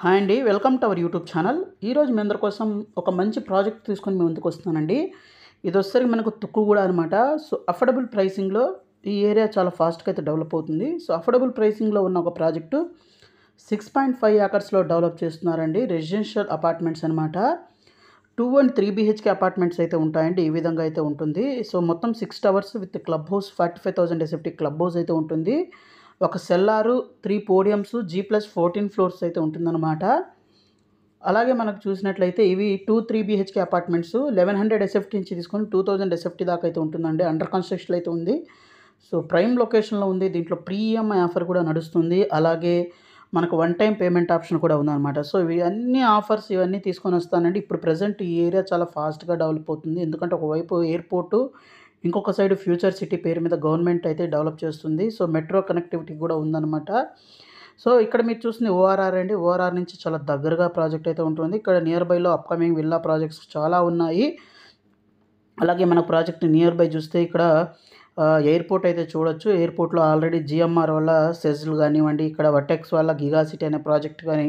Hi అండి, welcome to our YouTube channel. ఈరోజు మీ అందరి కోసం ఒక మంచి ప్రాజెక్ట్ తీసుకొని మీ ముందుకు వస్తున్నానండి. ఇది వచ్చేసరికి మనకు తుక్కుగూడ అనమాట. సో అఫోర్డబుల్ ప్రైసింగ్లో ఈ ఏరియా చాలా ఫాస్ట్గా అయితే డెవలప్ అవుతుంది. సో అఫోర్డబుల్ ప్రైసింగ్లో ఉన్న ఒక ప్రాజెక్టు 6.5 ఏకర్స్లో డెవలప్ చేస్తున్నారండి. రెసిడెన్షియల్ అపార్ట్మెంట్స్ అనమాట. 2 and 3 BHK అపార్ట్మెంట్స్ అయితే ఉంటాయండి. ఈ విధంగా అయితే ఉంటుంది. సో మొత్తం 6 towers with club house, 45,000 SFT club house అయితే ఉంటుంది. ఒక సెల్లారు, 3 పోడియమ్స్, G+14 ఫ్లోర్స్ అయితే ఉంటుందన్నమాట. అలాగే మనకు చూసినట్లయితే ఇవి 2-3 BHK అపార్ట్మెంట్స్ 1100 SFT నుంచి తీసుకొని 2000 SFT దాకా అయితే ఉంటుందండి. అండర్ కన్స్ట్రక్షన్ అయితే ఉంది. సో ప్రైమ్ లొకేషన్లో ఉంది. దీంట్లో ప్రీ EMI ఆఫర్ కూడా నడుస్తుంది. అలాగే మనకు వన్ టైం పేమెంట్ ఆప్షన్ కూడా ఉందన్నమాట. సో ఇవి అన్ని ఆఫర్స్ ఇవన్నీ తీసుకొని వస్తానండి. ఇప్పుడు ప్రజెంట్ ఈ ఏరియా చాలా ఫాస్ట్గా డెవలప్ అవుతుంది. ఎందుకంటే ఒకవైపు ఎయిర్పోర్టు, ఇంకొక సైడ్ ఫ్యూచర్ సిటీ పేరు మీద గవర్నమెంట్ అయితే డెవలప్ చేస్తుంది. సో మెట్రో కనెక్టివిటీ కూడా ఉందన్నమాట. సో ఇక్కడ మీరు చూస్తుంది ORR అండి. ORR నుంచి చాలా దగ్గరగా ప్రాజెక్ట్ అయితే ఉంటుంది. ఇక్కడ నియర్ బైలో అప్కమింగ్ విల్లా ప్రాజెక్ట్స్ చాలా ఉన్నాయి. అలాగే మన ప్రాజెక్ట్ నియర్ బై చూస్తే ఇక్కడ ఎయిర్పోర్ట్ అయితే చూడొచ్చు. ఎయిర్పోర్ట్‌లో ఆల్రెడీ GMR వాళ్ళ సెజ్‌లు కానివ్వండి, ఇక్కడ వర్టెక్స్ వాళ్ళ గిగా సిటీ అనే ప్రాజెక్ట్ కానీ,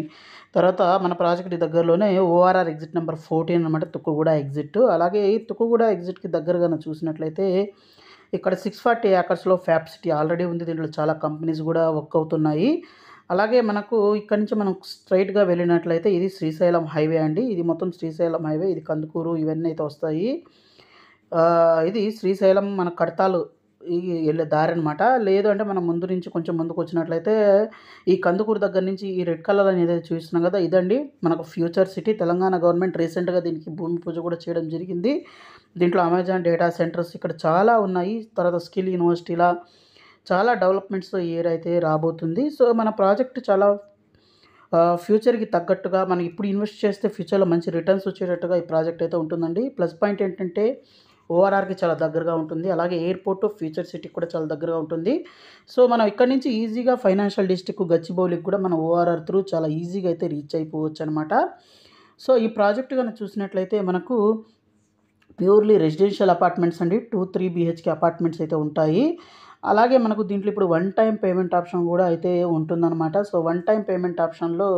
తర్వాత మన ప్రాజెక్ట్ దగ్గరలోనే ORR ఎగ్జిట్ నెంబర్ 14 అనమాట, తుక్కుగూడ ఎగ్జిట్. అలాగే ఈ తుక్కుగూడ ఎగ్జిట్‌కి దగ్గరగా చూసినట్లయితే ఇక్కడ 640 ఏకర్స్లో ఫ్యాబ్ సిటీ ఆల్రెడీ ఉంది. దీంట్లో చాలా కంపెనీస్ కూడా వర్క్ అవుతున్నాయి. అలాగే మనకు ఇక్కడ నుంచి మనం స్ట్రైట్‌గా వెళ్ళినట్లయితే ఇది శ్రీశైలం హైవే అండి. ఇది మొత్తం శ్రీశైలం హైవే. ఇది కందుకూరు ఇవన్నీ అయితే వస్తాయి. ఇది శ్రీశైలం మన కడతాలు వెళ్ళే దారి అనమాట. లేదు అంటే మనం ముందు నుంచి కొంచెం ముందుకు వచ్చినట్లయితే ఈ కందుకూరు దగ్గర నుంచి ఈ రెడ్ కలర్ అనేది చూస్తున్నాం కదా, ఇదండి మనకు ఫ్యూచర్ సిటీ. తెలంగాణ గవర్నమెంట్ రీసెంట్గా దీనికి భూమి పూజ కూడా చేయడం జరిగింది. దీంట్లో అమెజాన్ డేటా సెంటర్స్ ఇక్కడ చాలా ఉన్నాయి. తర్వాత స్కిల్ యూనివర్సిటీలా చాలా డెవలప్మెంట్స్ ఈ ఇయర్ అయితే రాబోతుంది. సో మన ప్రాజెక్ట్ చాలా ఫ్యూచర్కి తగ్గట్టుగా మనం ఇప్పుడు ఇన్వెస్ట్ చేస్తే ఫ్యూచర్లో మంచి రిటర్న్స్ వచ్చేటట్టుగా ఈ ప్రాజెక్ట్ అయితే ఉంటుందండి. ప్లస్ పాయింట్ ఏంటంటే ORRకి చాలా దగ్గరగా ఉంటుంది. అలాగే ఎయిర్పోర్టు, ఫ్యూచర్ సిటీకి కూడా చాలా దగ్గరగా ఉంటుంది. సో మనం ఇక్కడ నుంచి ఈజీగా ఫైనాన్షియల్ డిస్ట్రిక్ట్ గచ్చిబౌలికి కూడా మనం ORR త్రూ చాలా ఈజీగా అయితే రీచ్ అయిపోవచ్చు అనమాట. సో ఈ ప్రాజెక్ట్ కనుక చూసినట్లయితే మనకు ప్యూర్లీ రెసిడెన్షియల్ అపార్ట్మెంట్స్ అండి. 2-3 BHK అపార్ట్మెంట్స్ అయితే ఉంటాయి. అలాగే మనకు దీంట్లో ఇప్పుడు వన్ టైం పేమెంట్ ఆప్షన్ కూడా అయితే ఉంటుందన్నమాట. సో వన్ టైం పేమెంట్ ఆప్షన్లో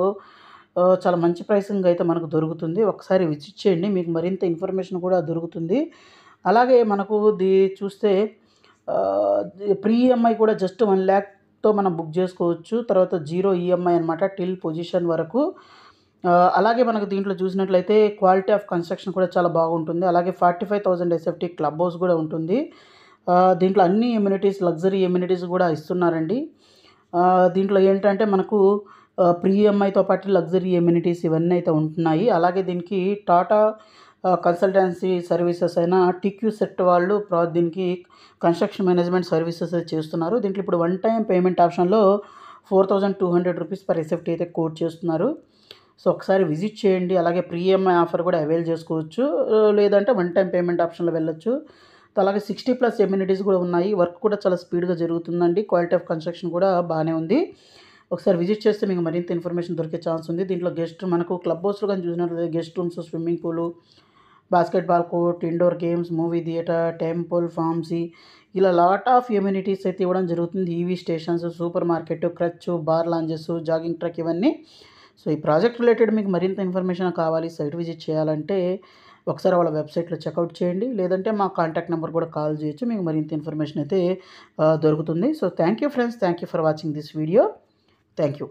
చాలా మంచి ప్రైసింగ్ అయితే మనకు దొరుకుతుంది. ఒకసారి విజిట్ చేయండి, మీకు మరింత ఇన్ఫర్మేషన్ కూడా దొరుకుతుంది. అలాగే మనకు చూస్తే ప్రీ EMI కూడా జస్ట్ 1 lakh మనం బుక్ చేసుకోవచ్చు. తర్వాత 0 EMI అనమాట టిల్ పొజిషన్ వరకు. అలాగే మనకు దీంట్లో చూసినట్లయితే క్వాలిటీ ఆఫ్ కన్స్ట్రక్షన్ కూడా చాలా బాగుంటుంది. అలాగే 45,000 SFT క్లబ్ హౌస్ కూడా ఉంటుంది. దీంట్లో అన్ని ఎమ్యూనిటీస్, లగ్జరీ ఎమ్యూనిటీస్ కూడా ఇస్తున్నారండి. దీంట్లో ఏంటంటే మనకు ప్రీ EMIతో పాటు లగ్జరీ ఎమ్యూనిటీస్ ఇవన్నీ అయితే ఉంటున్నాయి. అలాగే దీనికి టాటా కన్సల్టెన్సీ సర్వీసెస్ అయిన TQ సెట్ వాళ్ళు దీనికి కన్స్ట్రక్షన్ మేనేజ్మెంట్ సర్వీసెస్ చేస్తున్నారు. దీంట్లో ఇప్పుడు వన్ టైం పేమెంట్ ఆప్షన్లో 4,200 రూపీస్ పర్ SFT అయితే కోట్ చేస్తున్నారు. సో ఒకసారి విజిట్ చేయండి. అలాగే ప్రీ EMI ఆఫర్ కూడా అవైల్ చేసుకోవచ్చు. లేదంటే వన్ టైం పేమెంట్ ఆప్షన్లో వెళ్ళొచ్చు. అలాగే 60+ ఎమ్యూనిటీస్ కూడా ఉన్నాయి. వర్క్ కూడా చాలా స్పీడ్గా జరుగుతుందండి. క్వాలిటీ ఆఫ్ కన్స్ట్రక్షన్ కూడా బాగానే ఉంది. ఒకసారి విజిట్ చేస్తే మీకు మరింత ఇన్ఫర్మేషన్ దొరికే ఛాన్స్ ఉంది. దీంట్లో మనకు క్లబ్ హౌస్లో కానీ చూసినట్లయితే guest rooms, swimming pool, basketball court, indoor games, movie theatre, temple, pharmacy ఇలా లాట్ ఆఫ్ ఎమ్యూనిటీస్ అయితే ఇవ్వడం జరుగుతుంది. EV stations, supermarket, creche, bar lounges, jogging track ఇవన్నీ. సో ఈ ప్రాజెక్ట్ రిలేటెడ్ మీకు మరింత ఇన్ఫర్మేషన్ కావాలి, సైట్ విజిట్ చేయాలంటే ఒకసారి వాళ్ళ వెబ్సైట్లో చెక్అవుట్ చేయండి. లేదంటే మా కాంటాక్ట్ నెంబర్ కూడా కాల్ చేయొచ్చు, మీకు మరింత ఇన్ఫర్మేషన్ అయితే దొరుకుతుంది. So thank you friends, thank you for watching this video. Thank you.